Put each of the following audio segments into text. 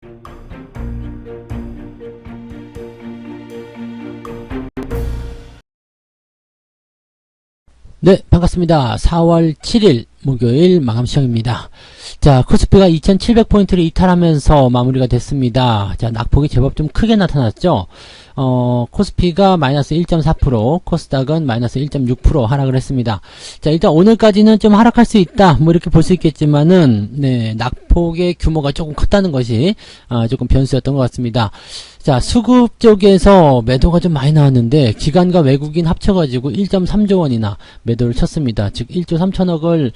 네, 반갑습니다. 4월 7일 목요일 마감 시간입니다. 자, 코스피가 2700포인트를 이탈하면서 마무리가 됐습니다. 자, 낙폭이 제법 좀 크게 나타났죠. 코스피가 마이너스 1.4%, 코스닥은 마이너스 1.6% 하락을 했습니다. 자, 일단 오늘까지는 좀 하락할 수 있다, 뭐 이렇게 볼 수 있겠지만은, 네, 낙폭의 규모가 조금 컸다는 것이, 조금 변수였던 것 같습니다. 자, 수급 쪽에서 매도가 좀 많이 나왔는데, 기관과 외국인 합쳐가지고 1.3조 원이나 매도를 쳤습니다. 즉, 1조 3천억을,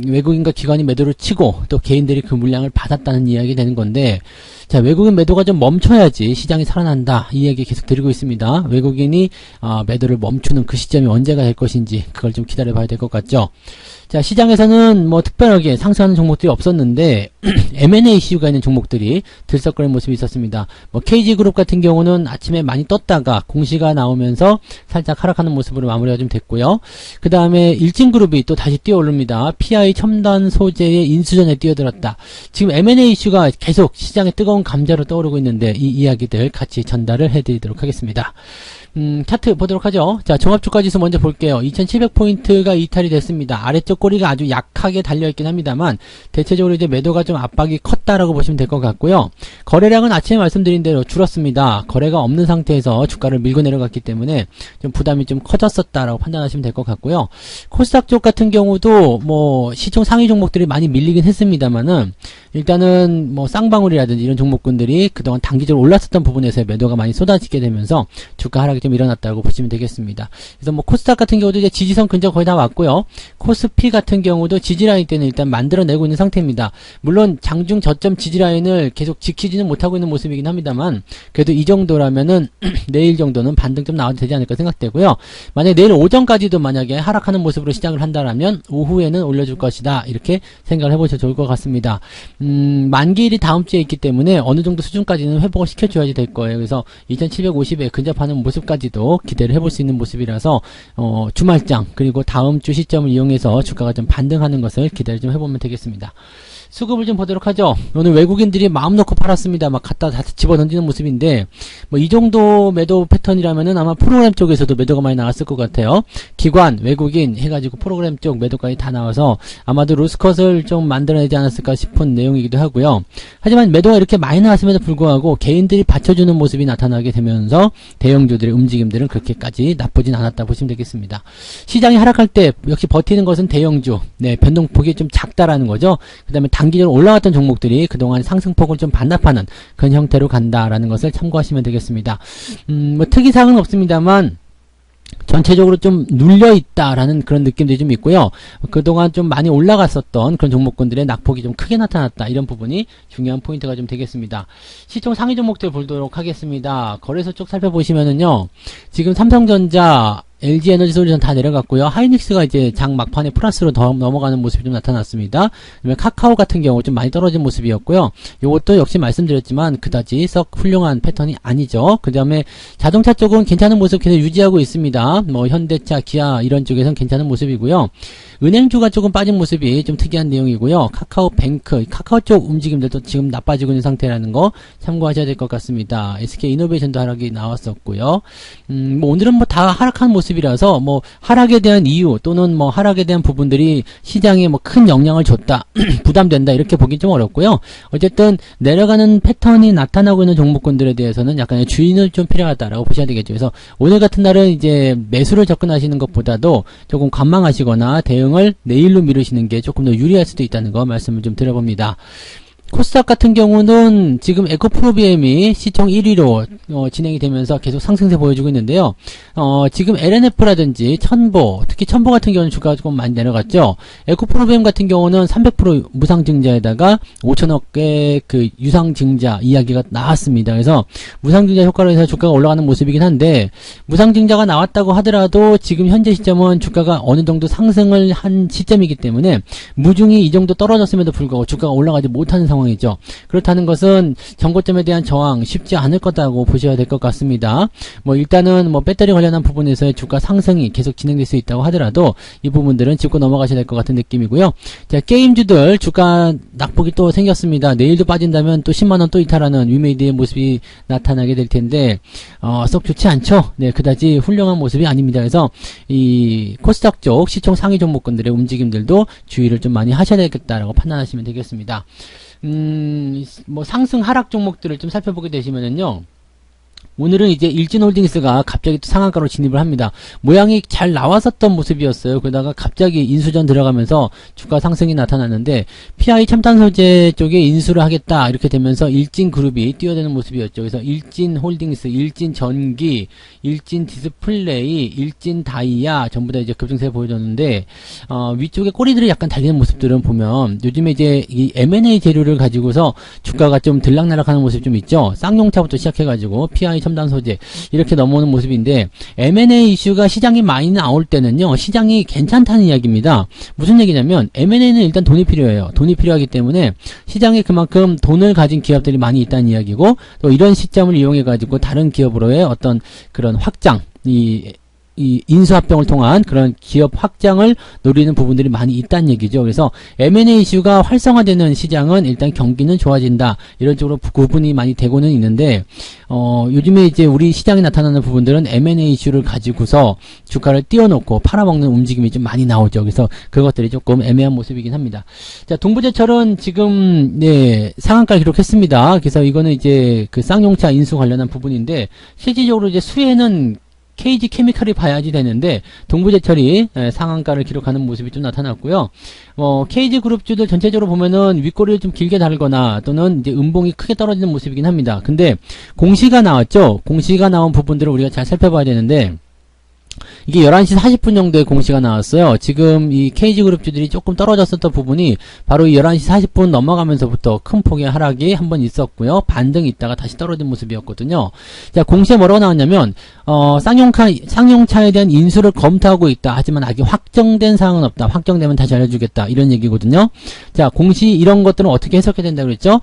외국인과 기관이 매도를 치고, 또 개인들이 그 물량을 받았다는 이야기 되는 건데, 자, 외국인 매도가 좀 멈춰야지 시장이 살아난다, 이 얘기 계속 드리고 있습니다. 외국인이 매도를 멈추는 그 시점이 언제가 될 것인지 그걸 좀 기다려 봐야 될 것 같죠. 자, 시장에서는 뭐 특별하게 상승하는 종목들이 없었는데 M&A 이슈가 있는 종목들이 들썩거리는 모습이 있었습니다. 뭐 KG그룹 같은 경우는 아침에 많이 떴다가 공시가 나오면서 살짝 하락하는 모습으로 마무리가 좀 됐고요. 그 다음에 일진그룹이 또 다시 뛰어오릅니다. PI 첨단 소재의 인수전에 뛰어들었다. 지금 M&A 이슈가 계속 시장의 뜨거운 감자로 떠오르고 있는데 이 이야기들 같이 전달을 해드리도록 하겠습니다. 차트 보도록 하죠. 자, 종합주가지수 먼저 볼게요. 2700포인트가 이탈이 됐습니다. 아래쪽 꼬리가 아주 약하게 달려있긴 합니다만 대체적으로 이제 매도가 좀 압박이 컸다라고 보시면 될 것 같고요. 거래량은 아침에 말씀드린 대로 줄었습니다. 거래가 없는 상태에서 주가를 밀고 내려갔기 때문에 좀 부담이 좀 커졌었다라고 판단하시면 될 것 같고요. 코스닥 쪽 같은 경우도 뭐 시총 상위 종목들이 많이 밀리긴 했습니다만은 일단은 뭐 쌍방울이라든지 이런 종목군들이 그동안 단기적으로 올랐었던 부분에서 매도가 많이 쏟아지게 되면서 주가 하락이 좀 일어났다고 보시면 되겠습니다. 그래서 뭐 코스닥 같은 경우도 이제 지지선 근처 거의 다 왔고요. 코스피 같은 경우도 지지라인 때는 일단 만들어내고 있는 상태입니다. 물론 장중 저점 지지라인을 계속 지키지는 못하고 있는 모습이긴 합니다만 그래도 이 정도라면은 내일 정도는 반등 좀 나와도 되지 않을까 생각되고요. 만약에 내일 오전까지도 만약에 하락하는 모습으로 시작을 한다라면 오후에는 올려줄 것이다, 이렇게 생각을 해보셔도 좋을 것 같습니다. 만기일이 다음 주에 있기 때문에 어느 정도 수준까지는 회복을 시켜줘야지 될 거예요. 그래서 2750에 근접하는 모습까지도 기대를 해볼 수 있는 모습이라서 주말장 그리고 다음 주 시점을 이용해서 주가가 좀 반등하는 것을 기대를 좀 해보면 되겠습니다. 수급을 좀 보도록 하죠. 오늘 외국인들이 마음 놓고 팔았습니다. 막 갖다 다 집어던지는 모습인데 뭐 이 정도 매도 패턴이라면은 아마 프로그램 쪽에서도 매도가 많이 나왔을 것 같아요. 기관, 외국인 해가지고 프로그램 쪽 매도까지 다 나와서 아마도 로스컷을 좀 만들어내지 않았을까 싶은 내용이기도 하고요. 하지만 매도가 이렇게 많이 나왔음에도 불구하고 개인들이 받쳐주는 모습이 나타나게 되면서 대형주들의 움직임들은 그렇게까지 나쁘진 않았다 보시면 되겠습니다. 시장이 하락할 때 역시 버티는 것은 대형주, 네, 변동폭이 좀 작다라는 거죠. 그 다음에 단기적으로 올라갔던 종목들이 그동안 상승폭을 좀 반납하는 그런 형태로 간다라는 것을 참고하시면 되겠습니다. 뭐 특이사항은 없습니다만 전체적으로 좀 눌려있다라는 그런 느낌들이 좀 있고요. 그동안 좀 많이 올라갔었던 그런 종목군들의 낙폭이 좀 크게 나타났다, 이런 부분이 중요한 포인트가 좀 되겠습니다. 시총 상위 종목들 보도록 하겠습니다. 거래소 쪽 살펴보시면은요, 지금 삼성전자, LG에너지솔루션 다 내려갔고요. 하이닉스가 이제 장 막판에 플러스로 더 넘어가는 모습이 좀 나타났습니다. 그다음에 카카오 같은 경우 좀 많이 떨어진 모습이었고요. 요것도 역시 말씀드렸지만 그다지 썩 훌륭한 패턴이 아니죠. 그 다음에 자동차 쪽은 괜찮은 모습 계속 유지하고 있습니다. 뭐 현대차, 기아 이런 쪽에선 괜찮은 모습이고요. 은행주가 조금 빠진 모습이 좀 특이한 내용이고요. 카카오뱅크, 카카오 쪽 움직임들도 지금 나빠지고 있는 상태라는 거 참고하셔야 될 것 같습니다. SK이노베이션도 하락이 나왔었고요. 뭐 오늘은 뭐 다 하락한 모습이라서 뭐 하락에 대한 이유 또는 뭐 하락에 대한 부분들이 시장에 뭐 큰 영향을 줬다, 부담된다, 이렇게 보기 좀 어렵고요. 어쨌든 내려가는 패턴이 나타나고 있는 종목군들에 대해서는 약간의 주의는 좀 필요하다라고 보셔야 되겠죠. 그래서 오늘 같은 날은 이제 매수를 접근하시는 것보다도 조금 관망하시거나 대응을 내일로 미루시는 게 조금 더 유리할 수도 있다는 거 말씀을 좀 드려봅니다. 코스닥 같은 경우는 지금 에코프로비엠이 시총 1위로 진행이 되면서 계속 상승세 보여주고 있는데요. 지금 LNF라든지 첨보, 특히 첨보 같은 경우는 주가가 조금 많이 내려갔죠. 에코프로비엠 같은 경우는 300% 무상증자에다가 5천억의 그 유상증자 이야기가 나왔습니다. 그래서 무상증자 효과로 해서 주가가 올라가는 모습이긴 한데, 무상증자가 나왔다고 하더라도 지금 현재 시점은 주가가 어느 정도 상승을 한 시점이기 때문에 무중이 이 정도 떨어졌음에도 불구하고 주가가 올라가지 못하는 상황 상황이죠. 그렇다는 것은 전고점에 대한 저항 쉽지 않을 거다고 보셔야 될 것 같습니다. 뭐 일단은 뭐 배터리 관련한 부분에서의 주가 상승이 계속 진행될 수 있다고 하더라도 이 부분들은 짚고 넘어가셔야 될 것 같은 느낌이고요. 자, 게임주들 주가 낙폭이 또 생겼습니다. 내일도 빠진다면 또 10만원 또 이탈하는 위메이드의 모습이 나타나게 될 텐데 썩 좋지 않죠. 네, 그다지 훌륭한 모습이 아닙니다. 그래서 이 코스닥 쪽 시총 상위 종목군들의 움직임들도 주의를 좀 많이 하셔야 되겠다라고 판단하시면 되겠습니다. 뭐 상승 하락 종목들을 좀 살펴보게 되시면은요. 오늘은 이제 일진홀딩스가 갑자기 또 상한가로 진입을 합니다. 모양이 잘 나왔었던 모습이었어요. 그러다가 갑자기 인수전 들어가면서 주가 상승이 나타났는데 PI 첨단소재 쪽에 인수를 하겠다 이렇게 되면서 일진그룹이 뛰어드는 모습이었죠. 그래서 일진홀딩스, 일진전기, 일진디스플레이, 일진다이아 전부 다 이제 급등세 보여줬는데 위쪽에 꼬리들이 약간 달리는 모습들은 보면 요즘에 이제 이 M&A 재료를 가지고서 주가가 좀 들락날락하는 모습이 좀 있죠. 쌍용차부터 시작해가지고 PI 첨단 소재 이렇게 넘어오는 모습인데 M&A 이슈가 시장이 많이 나올 때는요 시장이 괜찮다는 이야기입니다. 무슨 얘기냐면 M&A는 일단 돈이 필요해요. 돈이 필요하기 때문에 시장에 그만큼 돈을 가진 기업들이 많이 있다는 이야기고 또 이런 시점을 이용해 가지고 다른 기업으로의 어떤 그런 확장 이 인수합병을 통한 그런 기업 확장을 노리는 부분들이 많이 있다는 얘기죠. 그래서 M&A 이슈가 활성화되는 시장은 일단 경기는 좋아진다. 이런 쪽으로 구분이 많이 되고는 있는데 요즘에 이제 우리 시장에 나타나는 부분들은 M&A 이슈를 가지고서 주가를 띄워놓고 팔아먹는 움직임이 좀 많이 나오죠. 그래서 그것들이 조금 애매한 모습이긴 합니다. 자, 동부제철은 지금 네, 상한가를 기록했습니다. 그래서 이거는 이제 그 쌍용차 인수 관련한 부분인데 실질적으로 이제 수혜는 KG 케미칼이 봐야지 되는데 동부제철이 상한가를 기록하는 모습이 좀 나타났고요. KG 그룹주들 전체적으로 보면은 윗꼬리를 좀 길게 달거나 또는 이제 음봉이 크게 떨어지는 모습이긴 합니다. 근데 공시가 나왔죠. 공시가 나온 부분들을 우리가 잘 살펴봐야 되는데 이게 11시 40분 정도의 공시가 나왔어요. 지금 이 KG그룹주들이 조금 떨어졌었던 부분이 바로 이 11시 40분 넘어가면서부터 큰 폭의 하락이 한번 있었고요. 반등이 있다가 다시 떨어진 모습이었거든요. 자, 공시에 뭐라고 나왔냐면 쌍용차에 대한 인수를 검토하고 있다. 하지만 아직 확정된 사항은 없다. 확정되면 다시 알려주겠다. 이런 얘기거든요. 자, 공시 이런 것들은 어떻게 해석해야 된다고 그랬죠?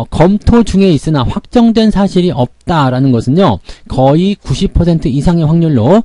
검토 중에 있으나 확정된 사실이 없다라는 것은요, 거의 90% 이상의 확률로,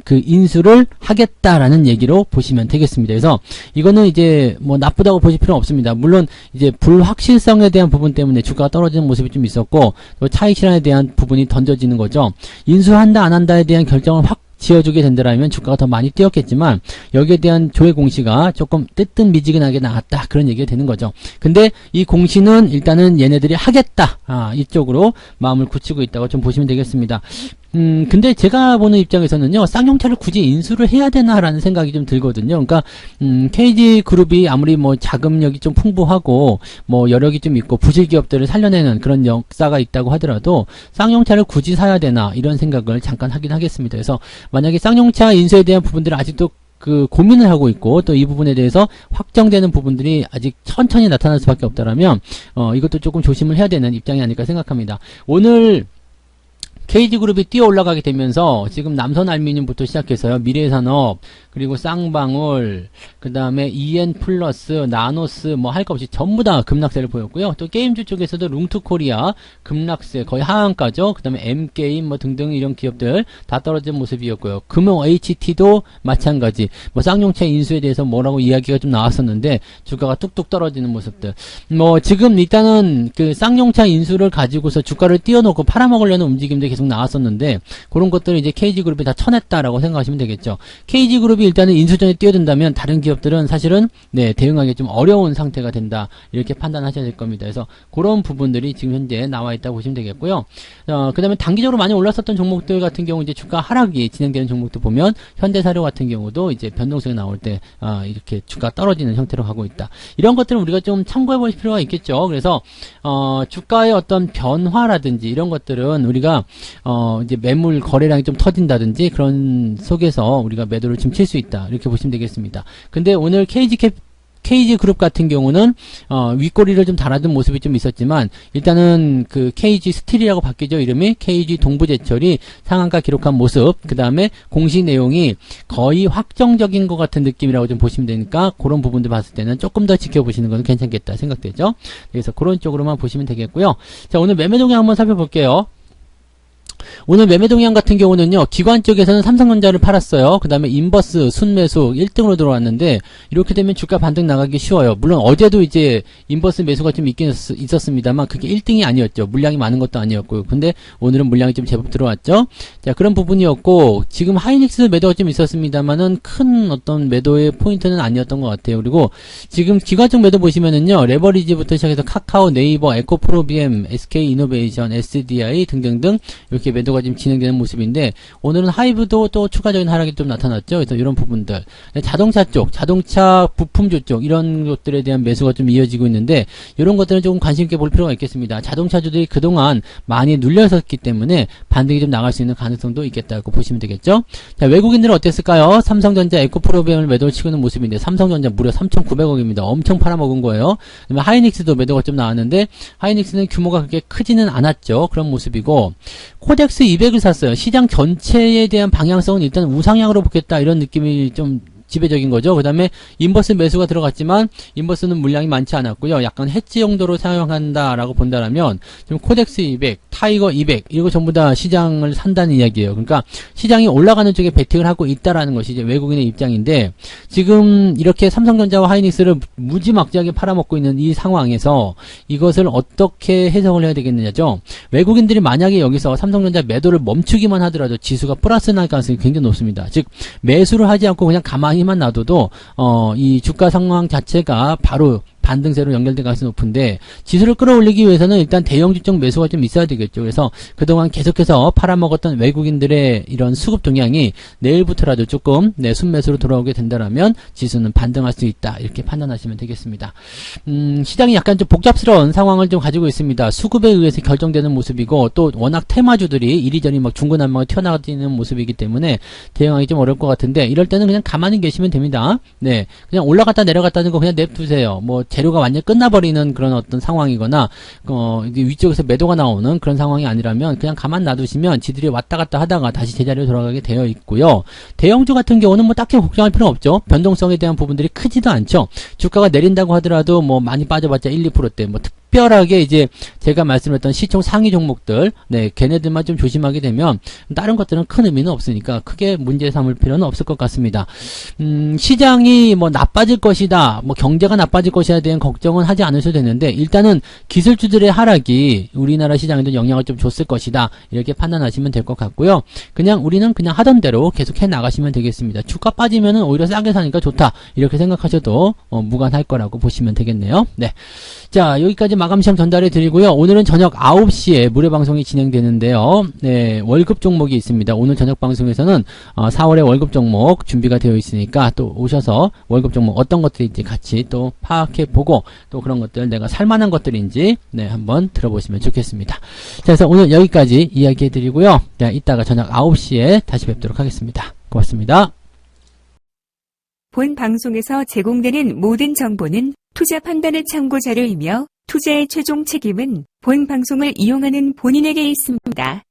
그 인수를 하겠다라는 얘기로 보시면 되겠습니다. 그래서 이거는 이제 뭐 나쁘다고 보실 필요는 없습니다. 물론 이제 불확실성에 대한 부분 때문에 주가가 떨어지는 모습이 좀 있었고 또 차익 실현에 대한 부분이 던져지는 거죠. 인수한다 안 한다에 대한 결정을 확 지어주게 된다라면 주가가 더 많이 뛰었겠지만 여기에 대한 조회 공시가 조금 뜨뜻미지근하게 나왔다 그런 얘기가 되는 거죠. 근데 이 공시는 일단은 얘네들이 하겠다 이쪽으로 마음을 굳히고 있다고 좀 보시면 되겠습니다. 근데 제가 보는 입장에서는요, 쌍용차를 굳이 인수를 해야 되나라는 생각이 좀 들거든요. 그러니까, KG그룹이 아무리 뭐 자금력이 좀 풍부하고, 뭐 여력이 좀 있고, 부실 기업들을 살려내는 그런 역사가 있다고 하더라도, 쌍용차를 굳이 사야 되나, 이런 생각을 잠깐 하긴 하겠습니다. 그래서, 만약에 쌍용차 인수에 대한 부분들을 아직도 그 고민을 하고 있고 또 이 부분에 대해서 확정되는 부분들이 아직 천천히 나타날 수밖에 없다라면 이것도 조금 조심을 해야 되는 입장이 아닐까 생각합니다. 오늘 KG그룹이 뛰어 올라가게 되면서 지금 남선알루미늄부터 시작해서요. 미래산업 그리고 쌍방울 그 다음에 EN플러스 나노스 뭐 할 거 없이 전부 다 급락세를 보였고요. 또 게임주 쪽에서도 룽투코리아 급락세 거의 하한가죠. 그 다음에 M게임 뭐 등등 이런 기업들 다 떨어진 모습이었고요. 금융 HT도 마찬가지 뭐 쌍용차 인수에 대해서 뭐라고 이야기가 좀 나왔었는데 주가가 뚝뚝 떨어지는 모습들 뭐 지금 일단은 그 쌍용차 인수를 가지고서 주가를 띄워놓고 팔아먹으려는 움직임들이 계속 나왔었는데 그런 것들을 이제 KG그룹이 다 쳐냈다라고 생각하시면 되겠죠. KG그룹이 일단은 인수전에 뛰어든다면 다른 기업들은 사실은 네, 대응하기 좀 어려운 상태가 된다. 이렇게 판단하셔야 될 겁니다. 그래서 그런 부분들이 지금 현재 나와 있다고 보시면 되겠고요. 그 다음에 단기적으로 많이 올랐었던 종목들 같은 경우 이제 주가 하락이 진행되는 종목들 보면 현대사료 같은 경우도 이제 변동성이 나올 때 이렇게 주가 떨어지는 형태로 가고 있다. 이런 것들은 우리가 좀 참고해 볼 필요가 있겠죠. 그래서 주가의 어떤 변화라든지 이런 것들은 우리가 이제 매물 거래량이 좀 터진다든지 그런 속에서 우리가 매도를 좀 칠 수 있다. 이렇게 보시면 되겠습니다. 근데 오늘 KG 그룹 같은 경우는 윗꼬리를 좀 달아둔 모습이 좀 있었지만 일단은 그 KG 스틸이라고 바뀌죠. 이름이 KG 동부제철이 상한가 기록한 모습, 그 다음에 공시 내용이 거의 확정적인 것 같은 느낌이라고 좀 보시면 되니까 그런 부분들 봤을 때는 조금 더 지켜보시는 것은 괜찮겠다 생각되죠. 그래서 그런 쪽으로만 보시면 되겠고요. 자, 오늘 매매 동향 한번 살펴볼게요. 오늘 매매 동향 같은 경우는요, 기관 쪽에서는 삼성전자를 팔았어요. 그 다음에 인버스 순매수 1등으로 들어왔는데, 이렇게 되면 주가 반등 나가기 쉬워요. 물론 어제도 이제 인버스 매수가 좀 있긴 있었습니다만, 그게 1등이 아니었죠. 물량이 많은 것도 아니었고요. 근데 오늘은 물량이 좀 제법 들어왔죠. 자, 그런 부분이었고, 지금 하이닉스 매도가 좀 있었습니다만은, 큰 어떤 매도의 포인트는 아니었던 것 같아요. 그리고 지금 기관적 매도 보시면은요, 레버리지부터 시작해서 카카오, 네이버, 에코프로비엠, SK이노베이션, SDI 등등등, 이렇게 매도가 지금 진행되는 모습인데, 오늘은 하이브도 또 추가적인 하락이 좀 나타났죠. 그래서 이런 부분들, 자동차 쪽, 자동차 부품주 쪽 이런 것들에 대한 매수가 좀 이어지고 있는데, 이런 것들은 조금 관심 있게 볼 필요가 있겠습니다. 자동차주들이 그동안 많이 눌려섰기 때문에 반등이 좀 나갈 수 있는 가능성도 있겠다고 보시면 되겠죠. 자, 외국인들은 어땠을까요? 삼성전자, 에코프로비엠을 매도를 치고 있는 모습인데, 삼성전자 무려 3,900억입니다. 엄청 팔아먹은 거예요. 그다음에 하이닉스도 매도가 좀 나왔는데, 하이닉스는 규모가 그렇게 크지는 않았죠. 그런 모습이고, 코덱스 200을 샀어요. 시장 전체에 대한 방향성은 일단 우상향으로 보겠다, 이런 느낌이 좀 지배적인 거죠. 그 다음에 인버스 매수가 들어갔지만 인버스는 물량이 많지 않았고요. 약간 해지 용도로 사용한다라고 본다라면 지금 코덱스 200, 타이거 200 이거 전부 다 시장을 산다는 이야기예요. 그러니까 시장이 올라가는 쪽에 베팅을 하고 있다라는 것이 이제 외국인의 입장인데, 지금 이렇게 삼성전자와 하이닉스를 무지막지하게 팔아먹고 있는 이 상황에서 이것을 어떻게 해석을 해야 되겠느냐죠. 외국인들이 만약에 여기서 삼성전자 매도를 멈추기만 하더라도 지수가 플러스 날 가능성이 굉장히 높습니다. 즉 매수를 하지 않고 그냥 가만히만 놔둬도 이 주가 상황 자체가 바로 반등세로 연결될 가능성이 높은데, 지수를 끌어올리기 위해서는 일단 대형주적 매수가 좀 있어야 되겠죠. 그래서 그동안 계속해서 팔아먹었던 외국인들의 이런 수급 동향이 내일부터라도 조금 순매수로 돌아오게 된다라면 지수는 반등할 수 있다, 이렇게 판단하시면 되겠습니다. 시장이 약간 좀 복잡스러운 상황을 좀 가지고 있습니다. 수급에 의해서 결정되는 모습이고, 또 워낙 테마주들이 이리저리 막 중구난방에 튀어나가는 모습이기 때문에 대응하기 좀 어려울 것 같은데, 이럴 때는 그냥 가만히 계시면 됩니다. 네, 그냥 올라갔다 내려갔다는 거 그냥 냅두세요. 뭐 재료가 완전히 끝나버리는 그런 어떤 상황이거나 위쪽에서 매도가 나오는 그런 상황이 아니라면 그냥 가만 놔두시면 지들이 왔다 갔다 하다가 다시 제자리로 돌아가게 되어 있고요. 대형주 같은 경우는 뭐 딱히 걱정할 필요는 없죠. 변동성에 대한 부분들이 크지도 않죠. 주가가 내린다고 하더라도 뭐 많이 빠져봤자 1, 2%대 뭐 특별하게 이제 제가 말씀드렸던 시총 상위 종목들, 걔네들만 좀 조심하게 되면 다른 것들은 큰 의미는 없으니까 크게 문제 삼을 필요는 없을 것 같습니다. 시장이 뭐 나빠질 것이다, 뭐 경제가 나빠질 것이야 대한 걱정은 하지 않으셔도 되는데, 일단은 기술주들의 하락이 우리나라 시장에도 영향을 좀 줬을 것이다, 이렇게 판단하시면 될 것 같고요. 그냥 우리는 그냥 하던 대로 계속 해 나가시면 되겠습니다. 주가 빠지면은 오히려 싸게 사니까 좋다, 이렇게 생각하셔도 무관할 거라고 보시면 되겠네요. 네. 자, 여기까지 마감 시험 전달해 드리고요. 오늘은 저녁 9시에 무료 방송이 진행되는데요. 네, 월급 종목이 있습니다. 오늘 저녁 방송에서는 4월의 월급 종목 준비가 되어 있으니까 또 오셔서 월급 종목 어떤 것들인지 같이 또 파악해 보고, 또 그런 것들 내가 살만한 것들인지 한번 들어보시면 좋겠습니다. 자, 그래서 오늘 여기까지 이야기해 드리고요. 자, 이따가 저녁 9시에 다시 뵙도록 하겠습니다. 고맙습니다. 본 방송에서 제공되는 모든 정보는 투자 판단의 참고 자료이며 투자의 최종 책임은 본 방송을 이용하는 본인에게 있습니다.